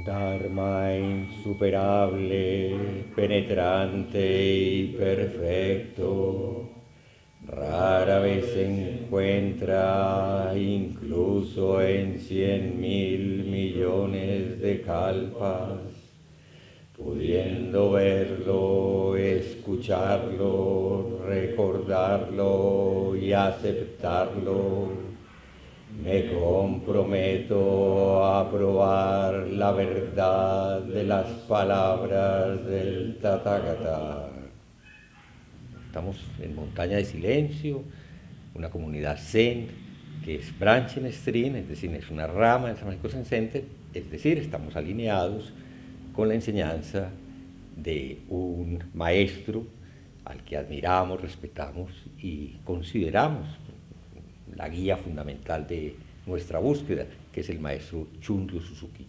Dharma insuperable, penetrante y perfecto, rara vez se encuentra incluso en 100.000 millones de kalpas, pudiendo verlo, escucharlo, recordarlo y aceptarlo. Me comprometo a probar la verdad de las palabras del Tathagata. Estamos en Montaña de Silencio, una comunidad zen que es Branch in Stream, es decir, es una rama del Samájico Zen Center, es decir, estamos alineados con la enseñanza de un maestro al que admiramos, respetamos y consideramos la guía fundamental de nuestra búsqueda, que es el maestro Shunryu Suzuki.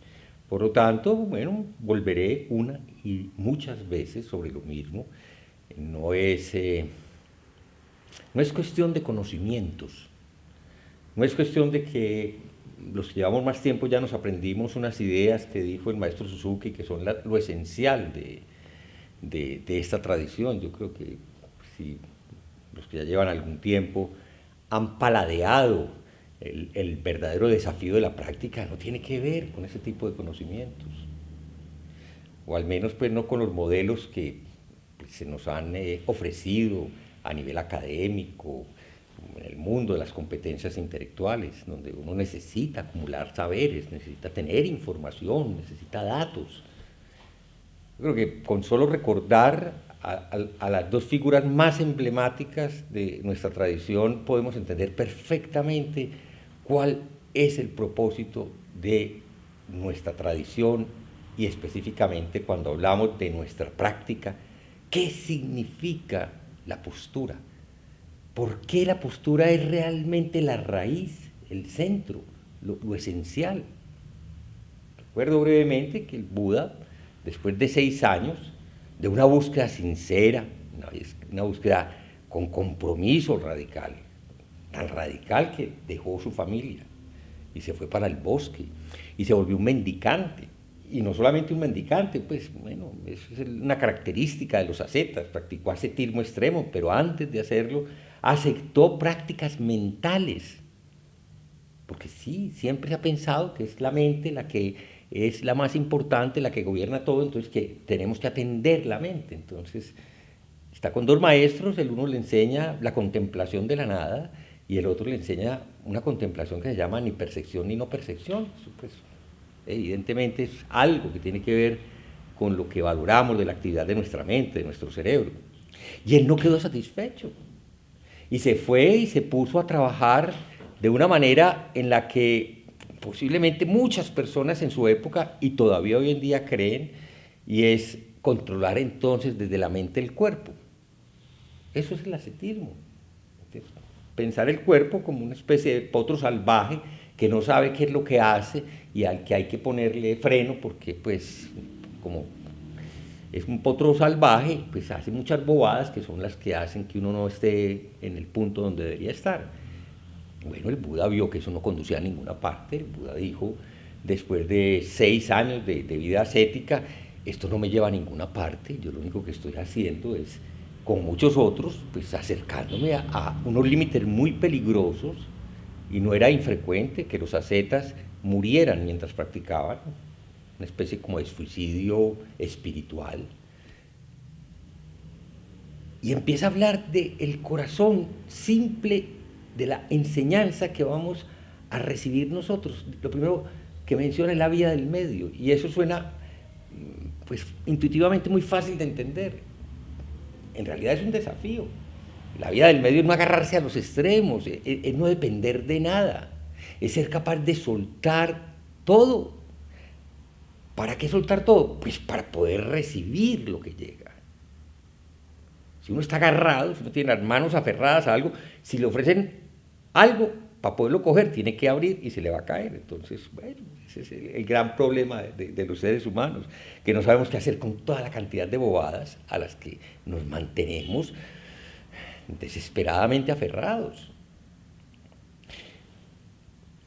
Por lo tanto, bueno, volveré una y muchas veces sobre lo mismo. No es cuestión de conocimientos, no es cuestión de que los que llevamos más tiempo ya nos aprendimos unas ideas que dijo el maestro Suzuki, que son lo esencial de esta tradición. Yo creo que si los que ya llevan algún tiempo han paladeado el verdadero desafío de la práctica, no tiene que ver con ese tipo de conocimientos, o al menos pues no con los modelos que se nos han ofrecido a nivel académico, en el mundo de las competencias intelectuales, donde uno necesita acumular saberes, necesita tener información, necesita datos. Yo creo que con solo recordar a las dos figuras más emblemáticas de nuestra tradición podemos entender perfectamente cuál es el propósito de nuestra tradición y específicamente cuando hablamos de nuestra práctica, qué significa la postura, por qué la postura es realmente la raíz, el centro, lo esencial. Recuerdo brevemente que el Buda, después de 6 años, de una búsqueda sincera, una búsqueda con compromiso radical, tan radical que dejó su familia y se fue para el bosque y se volvió un mendicante. Y no solamente un mendicante, pues bueno, eso es una característica de los ascetas, practicó ascetismo extremo, pero antes de hacerlo aceptó prácticas mentales, porque sí, siempre se ha pensado que es la mente la que es la más importante, la que gobierna todo, entonces que tenemos que atender la mente. Entonces está con dos maestros, el uno le enseña la contemplación de la nada y el otro le enseña una contemplación que se llama ni percepción ni no percepción. Eso, pues, evidentemente es algo que tiene que ver con lo que valoramos de la actividad de nuestra mente, de nuestro cerebro. Y él no quedó satisfecho y se fue y se puso a trabajar de una manera en la que posiblemente muchas personas en su época y todavía hoy en día creen, y es controlar entonces desde la mente el cuerpo. Eso es el ascetismo. Pensar el cuerpo como una especie de potro salvaje que no sabe qué es lo que hace y al que hay que ponerle freno porque pues como es un potro salvaje, pues hace muchas bobadas que son las que hacen que uno no esté en el punto donde debería estar. Bueno, el Buda vio que eso no conducía a ninguna parte. El Buda dijo, después de 6 años de vida ascética, esto no me lleva a ninguna parte. Yo lo único que estoy haciendo es, con muchos otros, pues acercándome a unos límites muy peligrosos, y no era infrecuente que los ascetas murieran mientras practicaban, una especie como de suicidio espiritual. Y empieza a hablar del corazón simple de la enseñanza que vamos a recibir nosotros. Lo primero que menciona es la vía del medio, y eso suena pues intuitivamente muy fácil de entender. En realidad es un desafío. La vía del medio es no agarrarse a los extremos, es no depender de nada, es ser capaz de soltar todo. ¿Para qué soltar todo? Pues para poder recibir lo que llega. Si uno está agarrado, si uno tiene las manos aferradas a algo, si le ofrecen algo para poderlo coger, tiene que abrir y se le va a caer. Entonces, bueno, ese es el gran problema de los seres humanos, que no sabemos qué hacer con toda la cantidad de bobadas a las que nos mantenemos desesperadamente aferrados.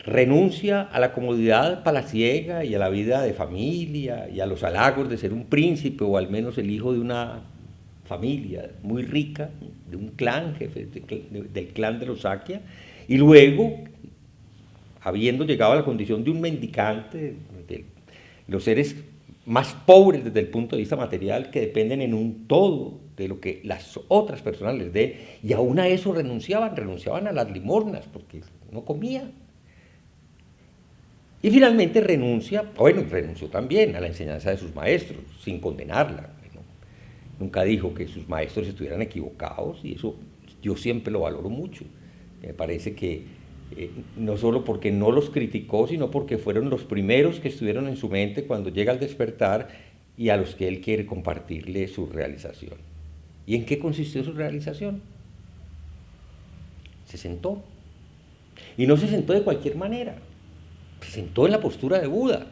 renuncia a la comodidad palaciega y a la vida de familia y a los halagos de ser un príncipe o al menos el hijo de una familia muy rica, de un clan, jefe del clan de los Sakia, y luego, habiendo llegado a la condición de un mendicante, de los seres más pobres desde el punto de vista material, que dependen en un todo de lo que las otras personas les den, y aún a eso renunciaban a las limosnas, porque no comían. Y finalmente renunció también a la enseñanza de sus maestros, sin condenarla. ¿No? Nunca dijo que sus maestros estuvieran equivocados, y eso yo siempre lo valoro mucho. Me parece que no solo porque no los criticó, sino porque fueron los primeros que estuvieron en su mente cuando llega al despertar y a los que él quiere compartirle su realización. ¿Y en qué consistió su realización? Se sentó. Y no se sentó de cualquier manera. Se sentó en la postura de Buda,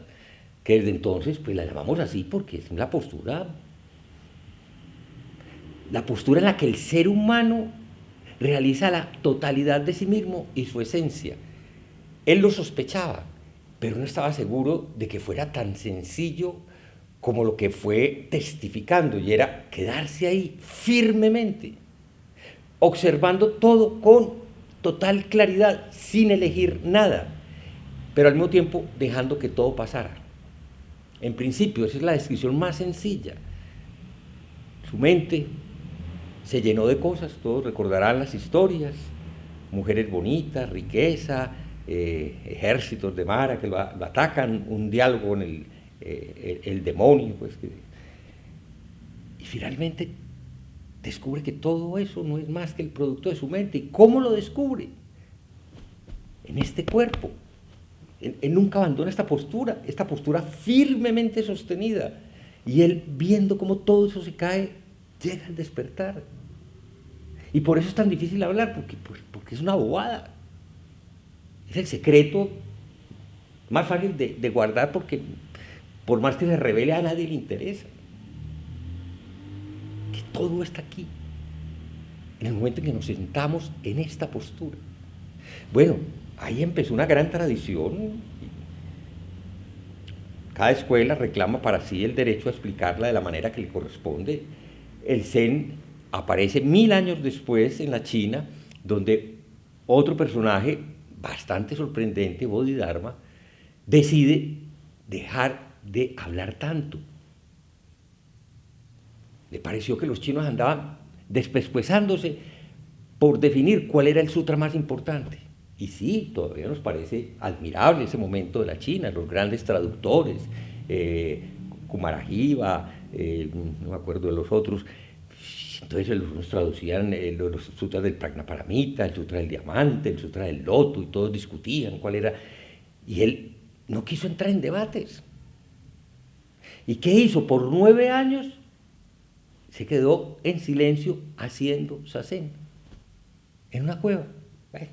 que desde entonces pues la llamamos así porque es la postura en la que el ser humano realiza la totalidad de sí mismo y su esencia. Él lo sospechaba, pero no estaba seguro de que fuera tan sencillo como lo que fue testificando, y era quedarse ahí firmemente, observando todo con total claridad, sin elegir nada, pero al mismo tiempo dejando que todo pasara. En principio, esa es la descripción más sencilla. Su mente se llenó de cosas, todos recordarán las historias, mujeres bonitas, riqueza, ejércitos de Mara que lo atacan, un diálogo con el demonio, pues, y finalmente descubre que todo eso no es más que el producto de su mente. ¿Y cómo lo descubre? En este cuerpo. Él nunca abandona esta postura firmemente sostenida, y él, viendo cómo todo eso se cae, llega al despertar. Y por eso es tan difícil hablar, porque es una bobada. Es el secreto más fácil de guardar, porque por más que se revele, a nadie le interesa. Que todo está aquí, en el momento en que nos sentamos en esta postura. Bueno, ahí empezó una gran tradición. Cada escuela reclama para sí el derecho a explicarla de la manera que le corresponde. El Zen aparece 1000 años después en la China, donde otro personaje bastante sorprendente, Bodhidharma, decide dejar de hablar tanto. Le pareció que los chinos andaban despescuezándose por definir cuál era el sutra más importante. Y sí, todavía nos parece admirable ese momento de la China, los grandes traductores, Kumarajiva, no me acuerdo de los otros. Entonces los traducían los sutras del Prajnaparamita, el sutra del diamante, el sutra del loto, y todos discutían cuál era. Y él no quiso entrar en debates. ¿Y qué hizo? Por 9 años se quedó en silencio haciendo zazen, en una cueva. Bueno,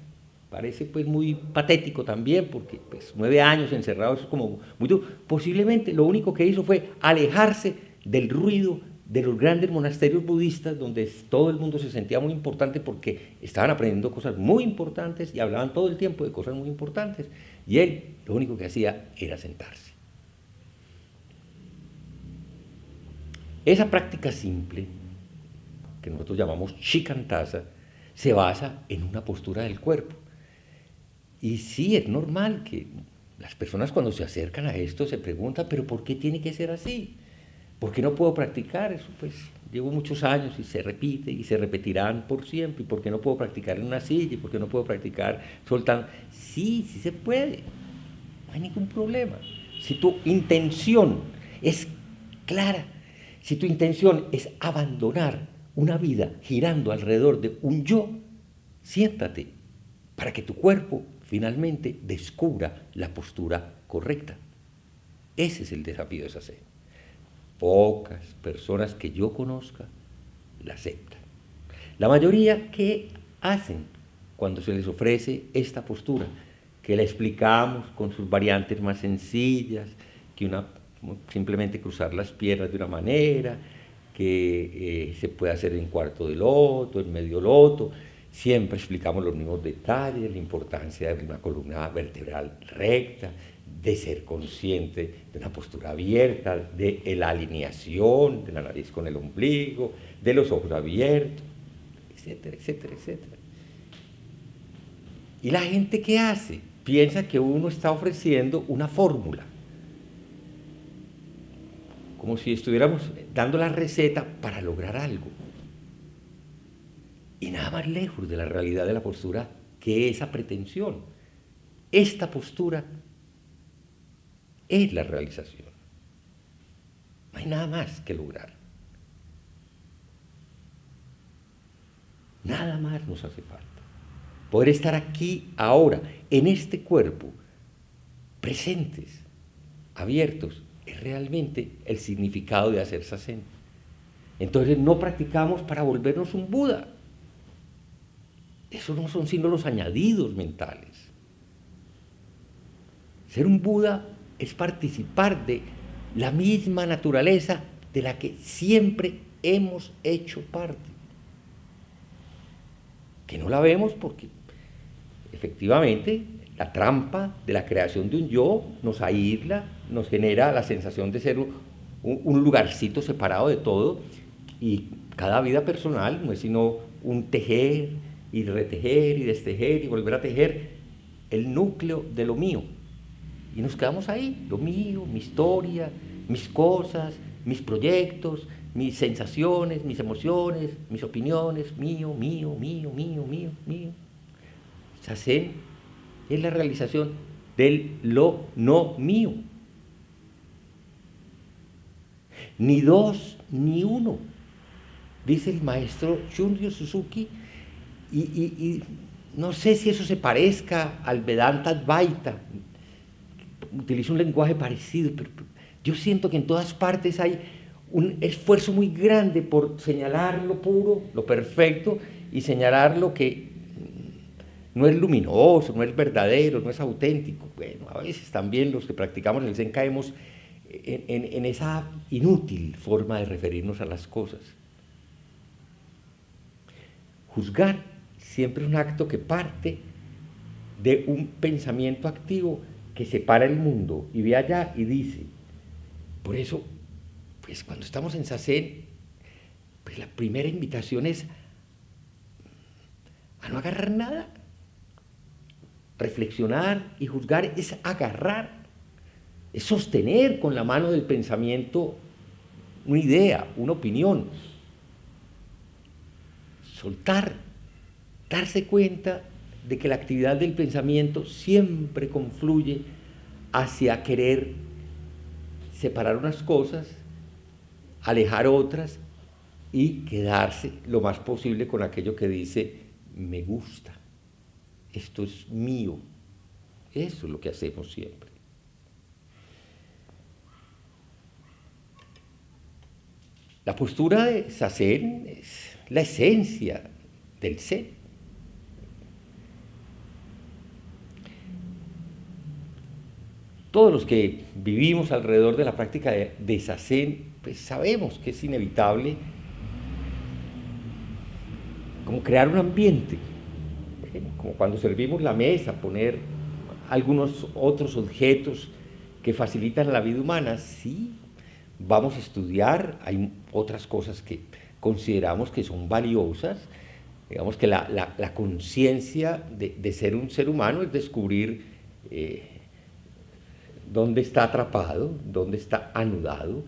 parece pues muy patético también, porque pues 9 años encerrado es como muy duro. Posiblemente lo único que hizo fue alejarse del ruido de los grandes monasterios budistas, donde todo el mundo se sentía muy importante, porque estaban aprendiendo cosas muy importantes y hablaban todo el tiempo de cosas muy importantes, y él lo único que hacía era sentarse. Esa práctica simple, que nosotros llamamos shikantaza, se basa en una postura del cuerpo. Y sí, es normal que las personas, cuando se acercan a esto, se preguntan, ¿pero por qué tiene que ser así? ¿Por qué no puedo practicar eso? Pues llevo muchos años y se repite y se repetirán por siempre. ¿Y por qué no puedo practicar en una silla? ¿Y por qué no puedo practicar soltando? Sí, sí se puede. No hay ningún problema. Si tu intención es clara, si tu intención es abandonar una vida girando alrededor de un yo, siéntate para que tu cuerpo finalmente descubra la postura correcta. Ese es el desafío de esa sed. Pocas personas que yo conozca la aceptan. La mayoría, ¿qué hacen cuando se les ofrece esta postura? Que la explicamos con sus variantes más sencillas, que simplemente cruzar las piernas de una manera, que se puede hacer en cuarto de loto, en medio loto, Siempre explicamos los mismos detalles, la importancia de una columna vertebral recta, de ser consciente de una postura abierta, de la alineación de la nariz con el ombligo, de los ojos abiertos, etcétera, etcétera, etcétera. ¿Y la gente qué hace? Piensa que uno está ofreciendo una fórmula, como si estuviéramos dando la receta para lograr algo. Y nada más lejos de la realidad de la postura que esa pretensión. Esta postura es la realización. No hay nada más que lograr. Nada más nos hace falta. Poder estar aquí, ahora, en este cuerpo, presentes, abiertos, es realmente el significado de hacer Zazen. Entonces no practicamos para volvernos un Buda. Eso no son sino los añadidos mentales. Ser un Buda es participar de la misma naturaleza de la que siempre hemos hecho parte. Que no la vemos porque efectivamente la trampa de la creación de un yo nos aísla, nos genera la sensación de ser un lugarcito separado de todo, y cada vida personal no es sino un tejer y retejer y destejer y volver a tejer el núcleo de lo mío. Y nos quedamos ahí, lo mío, mi historia, mis cosas, mis proyectos, mis sensaciones, mis emociones, mis opiniones, mío, mío, mío, mío, mío, mío. Zazen es la realización del lo no mío. Ni dos, ni uno, dice el maestro Shunryu Suzuki, y no sé si eso se parezca al Vedanta Advaita, utiliza un lenguaje parecido, pero yo siento que en todas partes hay un esfuerzo muy grande por señalar lo puro, lo perfecto, y señalar lo que no es luminoso, no es verdadero, no es auténtico. Bueno, a veces también los que practicamos el Zen caemos en esa inútil forma de referirnos a las cosas. Juzgar siempre es un acto que parte de un pensamiento activo que separa el mundo y ve allá y dice. Por eso, pues cuando estamos en Zazen, pues la primera invitación es a no agarrar nada. Reflexionar y juzgar es agarrar, es sostener con la mano del pensamiento una idea, una opinión. Soltar, darse cuenta de que la actividad del pensamiento siempre confluye hacia querer separar unas cosas, alejar otras y quedarse lo más posible con aquello que dice me gusta, esto es mío. Eso es lo que hacemos siempre. La postura de Zazen es la esencia del Zen. Todos los que vivimos alrededor de la práctica de Zazen, pues sabemos que es inevitable como crear un ambiente, como cuando servimos la mesa, poner algunos otros objetos que facilitan la vida humana. Sí, vamos a estudiar, hay otras cosas que consideramos que son valiosas. Digamos que la conciencia de ser un ser humano es descubrir dónde está atrapado, dónde está anudado,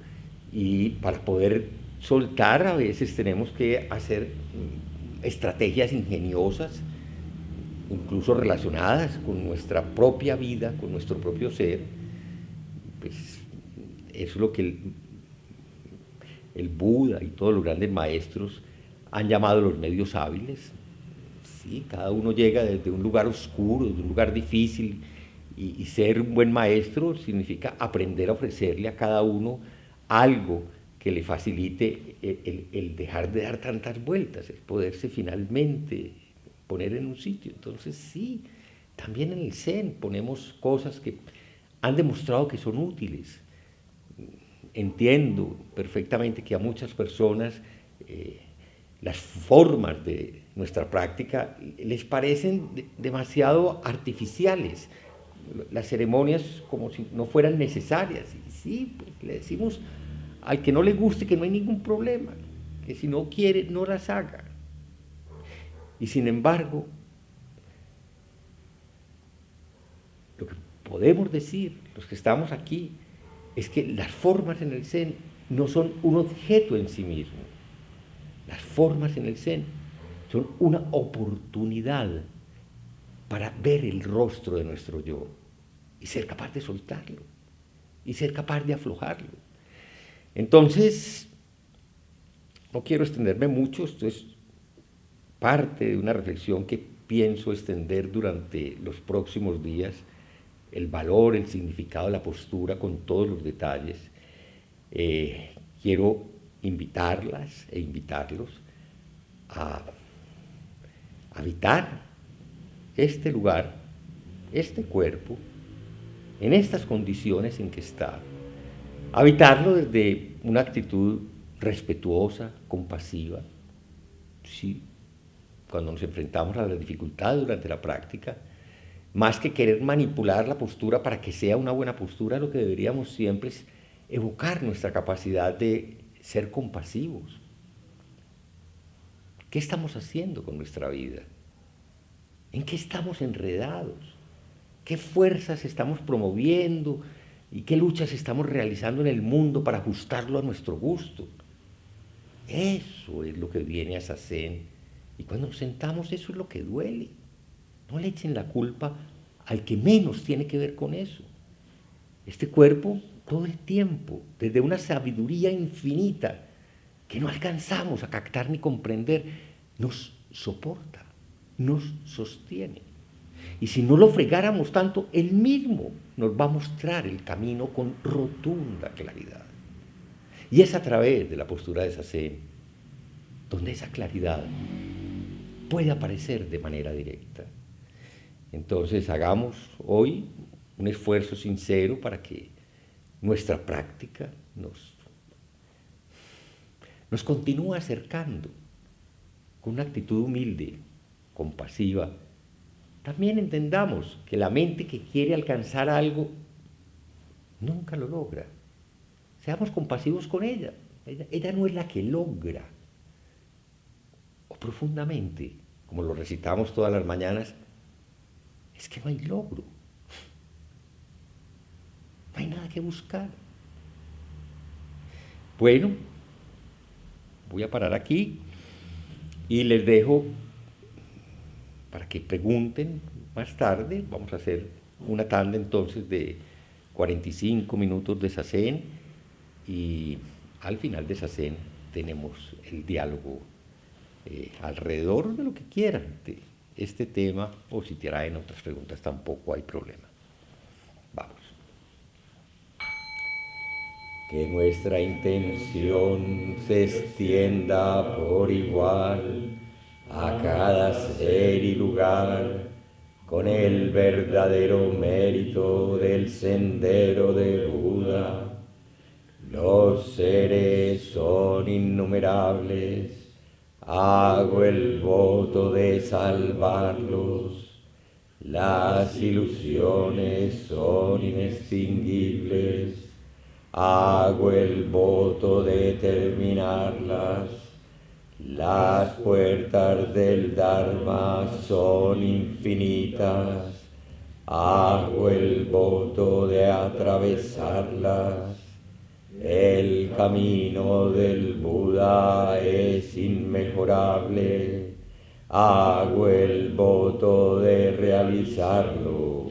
y para poder soltar a veces tenemos que hacer estrategias ingeniosas, incluso relacionadas con nuestra propia vida, con nuestro propio ser. Pues eso es lo que el Buda y todos los grandes maestros han llamado los medios hábiles. Sí, cada uno llega desde un lugar oscuro, desde un lugar difícil, y ser un buen maestro significa aprender a ofrecerle a cada uno algo que le facilite el dejar de dar tantas vueltas, el poderse finalmente poner en un sitio. Entonces sí, también en el Zen ponemos cosas que han demostrado que son útiles. Entiendo perfectamente que a muchas personas las formas de nuestra práctica les parecen demasiado artificiales, las ceremonias como si no fueran necesarias. Y sí, pues le decimos al que no le guste que no hay ningún problema, que si no quiere no las haga. Y sin embargo, lo que podemos decir, los que estamos aquí, es que las formas en el Zen no son un objeto en sí mismo. Las formas en el Zen son una oportunidad para ver el rostro de nuestro yo y ser capaz de soltarlo y ser capaz de aflojarlo. Entonces, no quiero extenderme mucho, esto es parte de una reflexión que pienso extender durante los próximos días, el valor, el significado de la postura con todos los detalles. Quiero invitarlas e invitarlos a habitar este lugar, este cuerpo, en estas condiciones en que está, habitarlo desde una actitud respetuosa, compasiva. Sí, cuando nos enfrentamos a las dificultades durante la práctica, más que querer manipular la postura para que sea una buena postura, lo que deberíamos siempre es evocar nuestra capacidad de ser compasivos. ¿Qué estamos haciendo con nuestra vida? ¿En qué estamos enredados? ¿Qué fuerzas estamos promoviendo y qué luchas estamos realizando en el mundo para ajustarlo a nuestro gusto? Eso es lo que viene a Zazen. Y cuando nos sentamos, eso es lo que duele. No le echen la culpa al que menos tiene que ver con eso. Este cuerpo, todo el tiempo, desde una sabiduría infinita que no alcanzamos a captar ni comprender, nos soporta, nos sostiene. Y si no lo fregáramos tanto, él mismo nos va a mostrar el camino con rotunda claridad. Y es a través de la postura de Zazen donde esa claridad puede aparecer de manera directa. Entonces hagamos hoy un esfuerzo sincero para que nuestra práctica nos continúe acercando con una actitud humilde, compasiva. También entendamos que la mente que quiere alcanzar algo nunca lo logra. Seamos compasivos con ella. Ella no es la que logra. O profundamente, como lo recitamos todas las mañanas, es que no hay logro. No hay nada que buscar. Bueno, voy a parar aquí y les dejo para que pregunten más tarde. Vamos a hacer una tanda entonces de 45 minutos de Zazen y al final de Zazen tenemos el diálogo alrededor de lo que quieran de este tema, o si traen otras preguntas tampoco hay problema. Vamos. Que nuestra intención se extienda por igual a cada ser y lugar con el verdadero mérito del sendero de Buda. Los seres son innumerables, hago el voto de salvarlos. Las ilusiones son inextinguibles, hago el voto de terminarlas. Las puertas del Dharma son infinitas, hago el voto de atravesarlas. El camino del Buda es inmejorable, hago el voto de realizarlo.